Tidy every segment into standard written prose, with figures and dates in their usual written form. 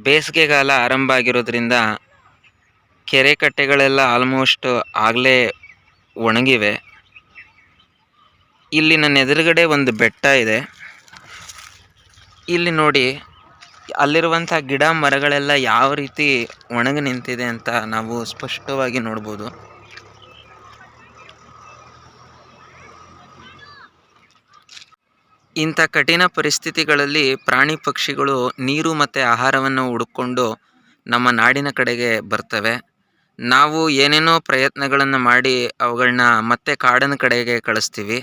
ಬೇಸಿಗೆಗಾಲ ಆರಂಭ ಆಗಿರೋದ್ರಿಂದ ಕೆರೆ ಕಟ್ಟೆಗಳೆಲ್ಲ ಆಲ್ಮೋಸ್ಟ್ ಆಗಲೇ ಒಣಗಿವೆ. ಇಲ್ಲಿ ನನ್ನ ಎದುರುಗಡೆ ಒಂದು ಬೆಟ್ಟ ಇದೆ. ಇಲ್ಲಿ ನೋಡಿ, ಅಲ್ಲಿರುವಂಥ ಗಿಡ ಮರಗಳೆಲ್ಲ ಯಾವ ರೀತಿ ಒಣಗಿ ನಿಂತಿದೆ ಅಂತ ನಾವು ಸ್ಪಷ್ಟವಾಗಿ ನೋಡ್ಬೋದು. ಇಂಥ ಕಠಿಣ ಪರಿಸ್ಥಿತಿಗಳಲ್ಲಿ ಪ್ರಾಣಿ ಪಕ್ಷಿಗಳು ನೀರು ಮತ್ತು ಆಹಾರವನ್ನು ಹುಡುಕೊಂಡು ನಮ್ಮ ನಾಡಿನ ಕಡೆಗೆ ಬರ್ತವೆ. ನಾವು ಏನೇನೋ ಪ್ರಯತ್ನಗಳನ್ನು ಮಾಡಿ ಅವುಗಳನ್ನ ಮತ್ತೆ ಕಾಡಿನ ಕಡೆಗೆ ಕಳಿಸ್ತೀವಿ.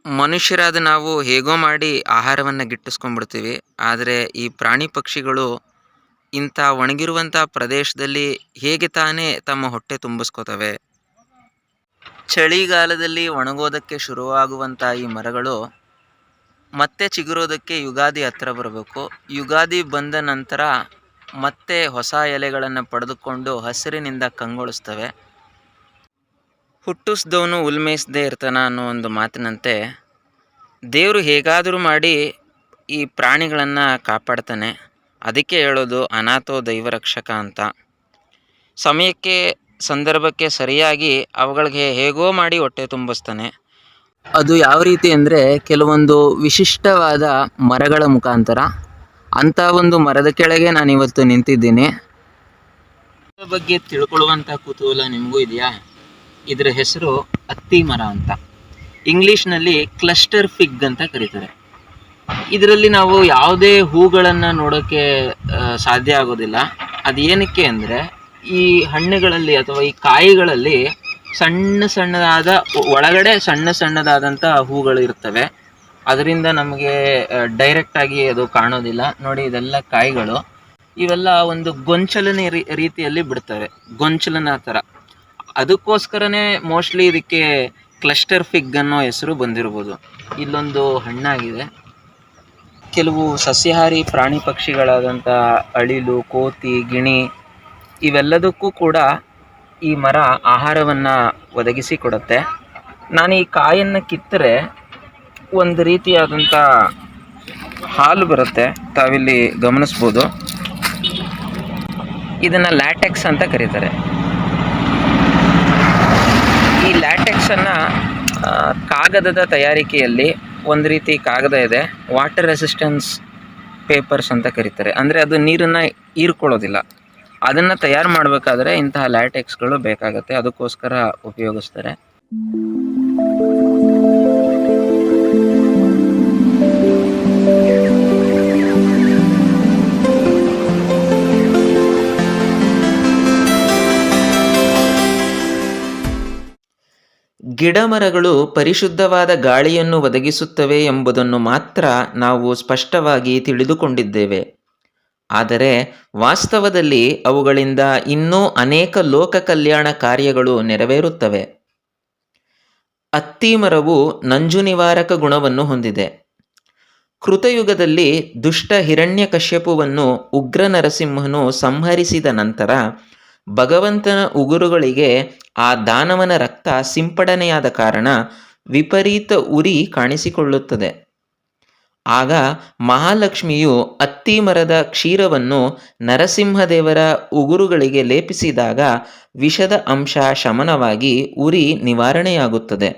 ಮನುಷ್ಯರಾದ ನಾವು ಹೇಗೋ ಮಾಡಿ ಆಹಾರವನ್ನು ಗಿಟ್ಟಿಸ್ಕೊಂಡ್ಬಿಡ್ತೀವಿ. ಆದರೆ ಈ ಪ್ರಾಣಿ ಪಕ್ಷಿಗಳು ಇಂಥ ಒಣಗಿರುವಂಥ ಪ್ರದೇಶದಲ್ಲಿ ಹೇಗೆ ತಾನೇ ತಮ್ಮ ಹೊಟ್ಟೆ ತುಂಬಿಸ್ಕೋತವೆ. ಚಳಿಗಾಲದಲ್ಲಿ ಒಣಗೋದಕ್ಕೆ ಶುರುವಾಗುವಂಥ ಈ ಮರಗಳು ಮತ್ತೆ ಚಿಗುರೋದಕ್ಕೆ ಯುಗಾದಿ ಹತ್ರ ಬರಬೇಕು. ಯುಗಾದಿ ಬಂದ ನಂತರ ಮತ್ತೆ ಹೊಸ ಎಲೆಗಳನ್ನು ಪಡೆದುಕೊಂಡು ಹಸಿರಿನಿಂದ ಕಂಗೊಳಿಸ್ತವೆ. ಹುಟ್ಟಿಸ್ದವನು ಹುಲ್ಮೇಯಿಸದೇ ಇರ್ತಾನ ಅನ್ನೋ ಒಂದು ಮಾತಿನಂತೆ ದೇವರು ಹೇಗಾದರೂ ಮಾಡಿ ಈ ಪ್ರಾಣಿಗಳನ್ನು ಕಾಪಾಡ್ತಾನೆ. ಅದಕ್ಕೆ ಹೇಳೋದು ಅನಾಥೋ ದೈವರಕ್ಷಕ ಅಂತ. ಸಮಯಕ್ಕೆ ಸಂದರ್ಭಕ್ಕೆ ಸರಿಯಾಗಿ ಅವುಗಳಿಗೆ ಹೇಗೋ ಮಾಡಿ ಹೊಟ್ಟೆ ತುಂಬಿಸ್ತಾನೆ. ಅದು ಯಾವ ರೀತಿ ಅಂದರೆ, ಕೆಲವೊಂದು ವಿಶಿಷ್ಟವಾದ ಮರಗಳ ಮುಖಾಂತರ. ಅಂಥ ಒಂದು ಮರದ ಕೆಳಗೆ ನಾನಿವತ್ತು ನಿಂತಿದ್ದೀನಿ. ಇದರ ಬಗ್ಗೆ ತಿಳ್ಕೊಳ್ಳುವಂಥ ಕುತೂಹಲ ನಿಮಗೂ ಇದೆಯಾ? ಇದರ ಹೆಸರು ಅತ್ತಿ ಮರ ಅಂತ. ಇಂಗ್ಲೀಷ್ನಲ್ಲಿ ಕ್ಲಸ್ಟರ್ ಫಿಗ್ ಅಂತ ಕರೀತಾರೆ. ಇದರಲ್ಲಿ ನಾವು ಯಾವುದೇ ಹೂಗಳನ್ನು ನೋಡೋಕ್ಕೆ ಸಾಧ್ಯ ಆಗೋದಿಲ್ಲ. ಅದೇನಕ್ಕೆ ಅಂದರೆ, ಈ ಹಣ್ಣುಗಳಲ್ಲಿ ಅಥವಾ ಈ ಕಾಯಿಗಳಲ್ಲಿ ಸಣ್ಣದಾದ ಒಳಗಡೆ ಸಣ್ಣದಾದಂಥ ಹೂಗಳು ಇರ್ತವೆ. ಅದರಿಂದ ನಮಗೆ ಡೈರೆಕ್ಟಾಗಿ ಅದು ಕಾಣೋದಿಲ್ಲ. ನೋಡಿ, ಇದೆಲ್ಲ ಕಾಯಿಗಳು. ಇವೆಲ್ಲ ಒಂದು ಗೊಂಚಲನೆ ರೀತಿಯಲ್ಲಿ ಬಿಡ್ತವೆ, ಗೊಂಚಲನ ಥರ. ಅದಕ್ಕೋಸ್ಕರನೇ ಮೋಸ್ಟ್ಲಿ ಇದಕ್ಕೆ ಕ್ಲಸ್ಟರ್ ಫಿಗ್ ಅನ್ನೋ ಹೆಸರು ಬಂದಿರ್ಬೋದು. ಇಲ್ಲೊಂದು ಹಣ್ಣಾಗಿದೆ. ಕೆಲವು ಸಸ್ಯಾಹಾರಿ ಪ್ರಾಣಿ ಪಕ್ಷಿಗಳಾದಂಥ ಅಳಿಲು, ಕೋತಿ, ಗಿಣಿ ಇವೆಲ್ಲದಕ್ಕೂ ಕೂಡ ಈ ಮರ ಆಹಾರವನ್ನು ಒದಗಿಸಿಕೊಡುತ್ತೆ. ನಾನು ಈ ಕಾಯನ್ನು ಕಿತ್ತರೆ ಒಂದು ರೀತಿಯಾದಂಥ ಹಾಲು ಬರುತ್ತೆ, ತಾವಿಲ್ಲಿ ಗಮನಿಸ್ಬೋದು. ಇದನ್ನು ಲ್ಯಾಟೆಕ್ಸ್ ಅಂತ ಕರೀತಾರೆ. ಈ ಲ್ಯಾಟೆಕ್ಸನ್ನು ಕಾಗದದ ತಯಾರಿಕೆಯಲ್ಲಿ ಒಂದು ರೀತಿ ಕಾಗದ ಇದೆ, ವಾಟರ್ ರೆಸಿಸ್ಟೆನ್ಸ್ ಪೇಪರ್ಸ್ ಅಂತ ಕರೀತಾರೆ. ಅಂದರೆ ಅದು ನೀರನ್ನು ಹೀರ್ಕೊಳ್ಳೋದಿಲ್ಲ. ಅದನ್ನು ತಯಾರು ಮಾಡಬೇಕಾದ್ರೆ ಇಂತಹ ಲ್ಯಾಟೆಕ್ಸ್ಗಳು ಬೇಕಾಗುತ್ತೆ, ಅದಕ್ಕೋಸ್ಕರ ಉಪಯೋಗಿಸ್ತಾರೆ. ಗಿಡಮರಗಳು ಪರಿಶುದ್ಧವಾದ ಗಾಳಿಯನ್ನು ಒದಗಿಸುತ್ತವೆ ಎಂಬುದನ್ನು ಮಾತ್ರ ನಾವು ಸ್ಪಷ್ಟವಾಗಿ ತಿಳಿದುಕೊಂಡಿದ್ದೇವೆ. ಆದರೆ ವಾಸ್ತವದಲ್ಲಿ ಅವುಗಳಿಂದ ಇನ್ನೂ ಅನೇಕ ಲೋಕ ಕಲ್ಯಾಣ ಕಾರ್ಯಗಳು ನೆರವೇರುತ್ತವೆ. ಅತ್ತಿ ಮರವು ನಂಜು ನಿವಾರಕ ಗುಣವನ್ನು ಹೊಂದಿದೆ. ಕೃತಯುಗದಲ್ಲಿ ದುಷ್ಟ ಹಿರಣ್ಯಕಶ್ಯಪುವನ್ನು ಉಗ್ರ ನರಸಿಂಹನು ಸಂಹರಿಸಿದ ನಂತರ ಭಗವಂತನ ಉಗುರುಗಳಿಗೆ ಆ ದಾನವನ ರಕ್ತ ಸಿಂಪಡಣೆಯಾದ ಕಾರಣ ವಿಪರೀತ ಉರಿ ಕಾಣಿಸಿಕೊಳ್ಳುತ್ತದೆ. ಆಗ ಮಹಾಲಕ್ಷ್ಮಿಯು ಅತ್ತಿ ಮರದ ಕ್ಷೀರವನ್ನು ನರಸಿಂಹದೇವರ ಉಗುರುಗಳಿಗೆ ಲೇಪಿಸಿದಾಗ ವಿಷದ ಅಂಶ ಶಮನವಾಗಿ ಉರಿ ನಿವಾರಣೆಯಾಗುತ್ತದೆ.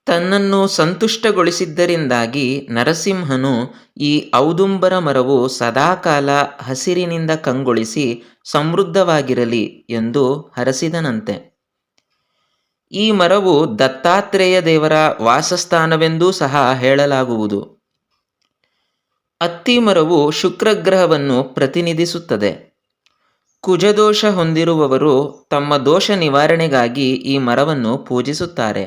ತನ್ನನ್ನು ಸಂತುಷ್ಟಗೊಳಿಸಿದ್ದರಿಂದಾಗಿ ನರಸಿಂಹನು ಈ ಔದುಂಬರ ಮರವು ಸದಾಕಾಲ ಹಸಿರಿನಿಂದ ಕಂಗೊಳಿಸಿ ಸಮೃದ್ಧವಾಗಿರಲಿ ಎಂದು ಹರಸಿದನಂತೆ. ಈ ಮರವು ದತ್ತಾತ್ರೇಯ ದೇವರ ವಾಸಸ್ಥಾನವೆಂದೂ ಸಹ ಹೇಳಲಾಗುವುದು. ಅತ್ತಿ ಮರವು ಶುಕ್ರಗ್ರಹವನ್ನು ಪ್ರತಿನಿಧಿಸುತ್ತದೆ. ಕುಜದೋಷ ಹೊಂದಿರುವವರು ತಮ್ಮ ದೋಷ ನಿವಾರಣೆಗಾಗಿ ಈ ಮರವನ್ನು ಪೂಜಿಸುತ್ತಾರೆ.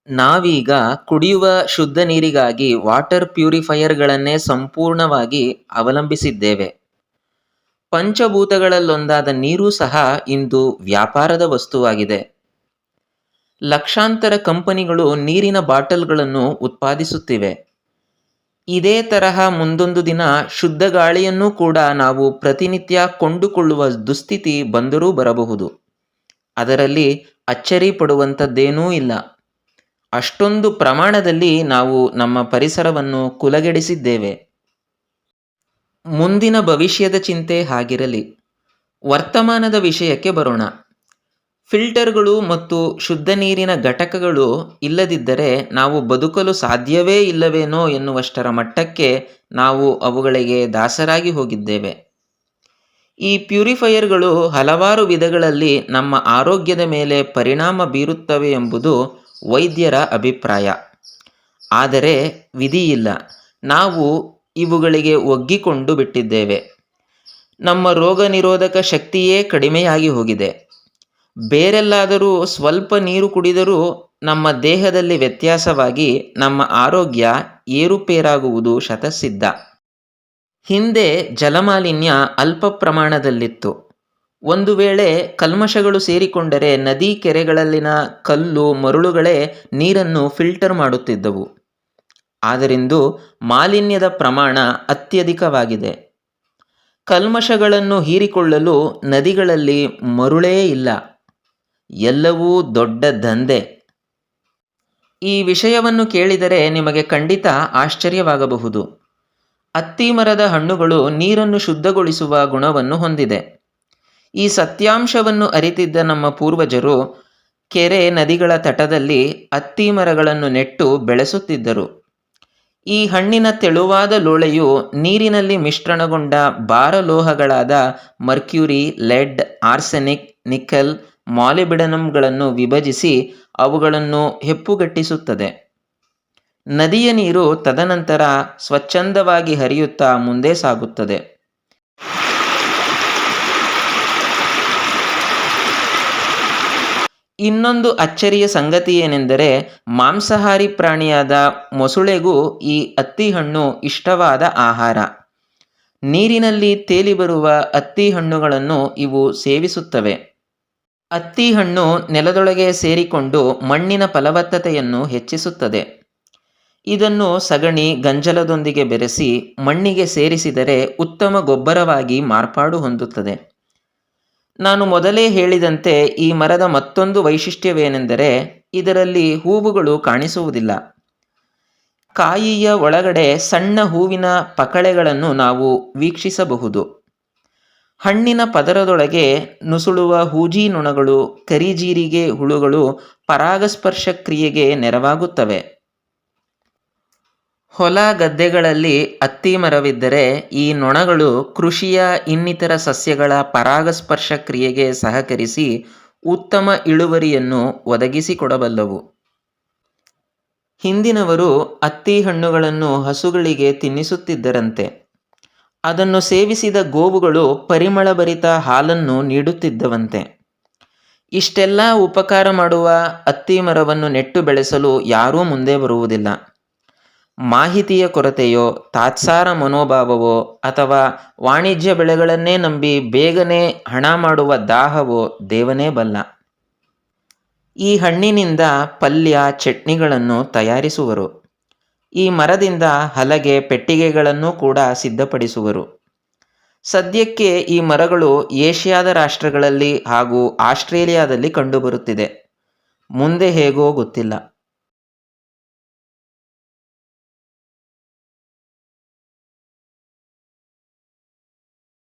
ನಾವೀಗ ಕುಡಿಯುವ ಶುದ್ಧ ನೀರಿಗಾಗಿ ವಾಟರ್ ಪ್ಯೂರಿಫೈಯರ್ಗಳನ್ನೇ ಸಂಪೂರ್ಣವಾಗಿ ಅವಲಂಬಿಸಿದ್ದೇವೆ. ಪಂಚಭೂತಗಳಲ್ಲೊಂದಾದ ನೀರು ಸಹ ಇಂದು ವ್ಯಾಪಾರದ ವಸ್ತುವಾಗಿದೆ. ಲಕ್ಷಾಂತರ ಕಂಪನಿಗಳು ನೀರಿನ ಬಾಟಲ್ಗಳನ್ನು ಉತ್ಪಾದಿಸುತ್ತಿವೆ. ಇದೇ ತರಹ ಮುಂದೊಂದು ದಿನ ಶುದ್ಧ ಗಾಳಿಯನ್ನೂ ಕೂಡ ನಾವು ಪ್ರತಿನಿತ್ಯ ಕೊಂಡುಕೊಳ್ಳುವ ದುಸ್ಥಿತಿ ಬಂದರೂ ಬರಬಹುದು. ಅದರಲ್ಲಿ ಅಚ್ಚರಿ ಪಡುವಂಥದ್ದೇನೂ ಇಲ್ಲ. ಅಷ್ಟೊಂದು ಪ್ರಮಾಣದಲ್ಲಿ ನಾವು ನಮ್ಮ ಪರಿಸರವನ್ನು ಕುಲಗೆಡಿಸಿದ್ದೇವೆ. ಮುಂದಿನ ಭವಿಷ್ಯದ ಚಿಂತೆ ಹಾಗಿರಲಿ. ವರ್ತಮಾನದ ವಿಷಯಕ್ಕೆ ಬರೋಣ. ಫಿಲ್ಟರ್ಗಳು ಮತ್ತು ಶುದ್ಧ ನೀರಿನ ಘಟಕಗಳು ಇಲ್ಲದಿದ್ದರೆ ನಾವು ಬದುಕಲು ಸಾಧ್ಯವೇ ಇಲ್ಲವೇನೋ ಎನ್ನುವಷ್ಟರ ಮಟ್ಟಕ್ಕೆ ನಾವು ಅವುಗಳಿಗೆ ದಾಸರಾಗಿ ಹೋಗಿದ್ದೇವೆ. ಈ ಪ್ಯೂರಿಫೈಯರ್ಗಳು ಹಲವಾರು ವಿಧಗಳಲ್ಲಿ ನಮ್ಮ ಆರೋಗ್ಯದ ಮೇಲೆ ಪರಿಣಾಮ ಬೀರುತ್ತವೆ ಎಂಬುದು ವೈದ್ಯರ ಅಭಿಪ್ರಾಯ. ಆದರೆ ವಿಧಿಯಿಲ್ಲ, ನಾವು ಇವುಗಳಿಗೆ ಒಗ್ಗಿಕೊಂಡು ಬಿಟ್ಟಿದ್ದೇವೆ. ನಮ್ಮ ರೋಗ ನಿರೋಧಕ ಶಕ್ತಿಯೇ ಕಡಿಮೆಯಾಗಿ ಹೋಗಿದೆ. ಬೇರೆಲ್ಲಾದರೂ ಸ್ವಲ್ಪ ನೀರು ಕುಡಿದರೂ ನಮ್ಮ ದೇಹದಲ್ಲಿ ವ್ಯತ್ಯಾಸವಾಗಿ ನಮ್ಮ ಆರೋಗ್ಯ ಏರುಪೇರಾಗುವುದು ಶತಸಿದ್ಧ. ಹಿಂದೆ ಜಲಮಾಲಿನ್ಯ ಅಲ್ಪ ಪ್ರಮಾಣದಲ್ಲಿತ್ತು. ಒಂದು ವೇಳೆ ಕಲ್ಮಶಗಳು ಸೇರಿಕೊಂಡರೆ ನದಿ ಕೆರೆಗಳಲ್ಲಿನ ಕಲ್ಲು ಮರಳುಗಳೇ ನೀರನ್ನು ಫಿಲ್ಟರ್ ಮಾಡುತ್ತಿದ್ದವು. ಆದರಿಂದು ಮಾಲಿನ್ಯದ ಪ್ರಮಾಣ ಅತ್ಯಧಿಕವಾಗಿದೆ. ಕಲ್ಮಶಗಳನ್ನು ಹೀರಿಕೊಳ್ಳಲು ನದಿಗಳಲ್ಲಿ ಮರುಳೇ ಇಲ್ಲ. ಎಲ್ಲವೂ ದೊಡ್ಡ ದಂಧೆ. ಈ ವಿಷಯವನ್ನು ಕೇಳಿದರೆ ನಿಮಗೆ ಖಂಡಿತ ಆಶ್ಚರ್ಯವಾಗಬಹುದು. ಅತ್ತಿ ಮರದ ಹಣ್ಣುಗಳು ನೀರನ್ನು ಶುದ್ಧಗೊಳಿಸುವ ಗುಣವನ್ನು ಹೊಂದಿದೆ. ಈ ಸತ್ಯಾಂಶವನ್ನು ಅರಿತಿದ್ದ ನಮ್ಮ ಪೂರ್ವಜರು ಕೆರೆ ನದಿಗಳ ತಟದಲ್ಲಿ ಅತ್ತಿ ಮರಗಳನ್ನು ನೆಟ್ಟು ಬೆಳೆಸುತ್ತಿದ್ದರು. ಈ ಹಣ್ಣಿನ ತೆಳುವಾದ ಲೋಳೆಯು ನೀರಿನಲ್ಲಿ ಮಿಶ್ರಣಗೊಂಡ ಭಾರಲೋಹಗಳಾದ ಮರ್ಕ್ಯುರಿ, ಲೆಡ್, ಆರ್ಸೆನಿಕ್, ನಿಕೆಲ್, ಮಾಲಿಬ್ಡಿನಮ್ಗಳನ್ನು ವಿಭಜಿಸಿ ಅವುಗಳನ್ನು ಹೆಪ್ಪುಗಟ್ಟಿಸುತ್ತದೆ. ನದಿಯ ನೀರು ತದನಂತರ ಸ್ವಚ್ಛಂದವಾಗಿ ಹರಿಯುತ್ತಾ ಮುಂದೆ ಸಾಗುತ್ತದೆ. ಇನ್ನೊಂದು ಅಚ್ಚರಿಯ ಸಂಗತಿಯೇನೆಂದರೆ, ಮಾಂಸಾಹಾರಿ ಪ್ರಾಣಿಯಾದ ಮೊಸಳೆಗೂ ಈ ಅತ್ತಿಹಣ್ಣು ಇಷ್ಟವಾದ ಆಹಾರ. ನೀರಿನಲ್ಲಿ ತೇಲಿ ಬರುವ ಅತ್ತಿ ಹಣ್ಣುಗಳನ್ನು ಇವು ಸೇವಿಸುತ್ತವೆ. ಅತ್ತಿಹಣ್ಣು ನೆಲದೊಳಗೆ ಸೇರಿಕೊಂಡು ಮಣ್ಣಿನ ಫಲವತ್ತತೆಯನ್ನು ಹೆಚ್ಚಿಸುತ್ತದೆ. ಇದನ್ನು ಸಗಣಿ, ಗಂಜಲದೊಂದಿಗೆ ಬೆರೆಸಿ ಮಣ್ಣಿಗೆ ಸೇರಿಸಿದರೆ ಉತ್ತಮ ಗೊಬ್ಬರವಾಗಿ ಮಾರ್ಪಾಡು ಹೊಂದುತ್ತದೆ. ನಾನು ಮೊದಲೇ ಹೇಳಿದಂತೆ ಈ ಮರದ ಮತ್ತೊಂದು ವೈಶಿಷ್ಟ್ಯವೇನೆಂದರೆ ಇದರಲ್ಲಿ ಹೂವುಗಳು ಕಾಣಿಸುವುದಿಲ್ಲ. ಕಾಯಿಯ ಒಳಗಡೆ ಸಣ್ಣ ಹೂವಿನ ಪಕಳೆಗಳನ್ನು ನಾವು ವೀಕ್ಷಿಸಬಹುದು. ಹಣ್ಣಿನ ಪದರದೊಳಗೆ ನುಸುಳುವ ಹೂಜಿ ನೊಣಗಳು, ಕರಿಜೀರಿಗೆ ಹುಳುಗಳು ಪರಾಗಸ್ಪರ್ಶ ಕ್ರಿಯೆಗೆ ನೆರವಾಗುತ್ತವೆ. ಹೊಲ ಗದ್ದೆಗಳಲ್ಲಿ ಅತ್ತಿ ಮರವಿದ್ದರೆ ಈ ನೊಣಗಳು ಕೃಷಿಯ ಇನ್ನಿತರ ಸಸ್ಯಗಳ ಪರಾಗಸ್ಪರ್ಶ ಕ್ರಿಯೆಗೆ ಸಹಕರಿಸಿ ಉತ್ತಮ ಇಳುವರಿಯನ್ನು ಒದಗಿಸಿಕೊಡಬಲ್ಲವು. ಹಿಂದಿನವರು ಅತ್ತಿ ಹಣ್ಣುಗಳನ್ನು ಹಸುಗಳಿಗೆ ತಿನ್ನಿಸುತ್ತಿದ್ದರಂತೆ. ಅದನ್ನು ಸೇವಿಸಿದ ಗೋವುಗಳು ಪರಿಮಳಭರಿತ ಹಾಲನ್ನು ನೀಡುತ್ತಿದ್ದವಂತೆ. ಇಷ್ಟೆಲ್ಲ ಉಪಕಾರ ಮಾಡುವ ಅತ್ತಿ ಮರವನ್ನು ನೆಟ್ಟು ಬೆಳೆಸಲು ಯಾರೂ ಮುಂದೆ ಬರುವುದಿಲ್ಲ. ಮಾಹಿತಿಯ ಕೊರತೆಯೋ, ತಾತ್ಸಾರ ಮನೋಭಾವವೋ, ಅಥವಾ ವಾಣಿಜ್ಯ ಬೆಳೆಗಳನ್ನೇ ನಂಬಿ ಬೇಗನೆ ಹಣ ಮಾಡುವ ದಾಹವೋ ದೇವನೇ ಬಲ್ಲ. ಈ ಹಣ್ಣಿನಿಂದ ಪಲ್ಯ, ಚಟ್ನಿಗಳನ್ನು ತಯಾರಿಸುವರು. ಈ ಮರದಿಂದ ಹಲಗೆ, ಪೆಟ್ಟಿಗೆಗಳನ್ನು ಕೂಡ ಸಿದ್ಧಪಡಿಸುವರು. ಸದ್ಯಕ್ಕೆ ಈ ಮರಗಳು ಏಷ್ಯಾದ ರಾಷ್ಟ್ರಗಳಲ್ಲಿ ಹಾಗೂ ಆಸ್ಟ್ರೇಲಿಯಾದಲ್ಲಿ ಕಂಡುಬರುತ್ತಿದೆ. ಮುಂದೆ ಹೇಗೋ ಗೊತ್ತಿಲ್ಲ.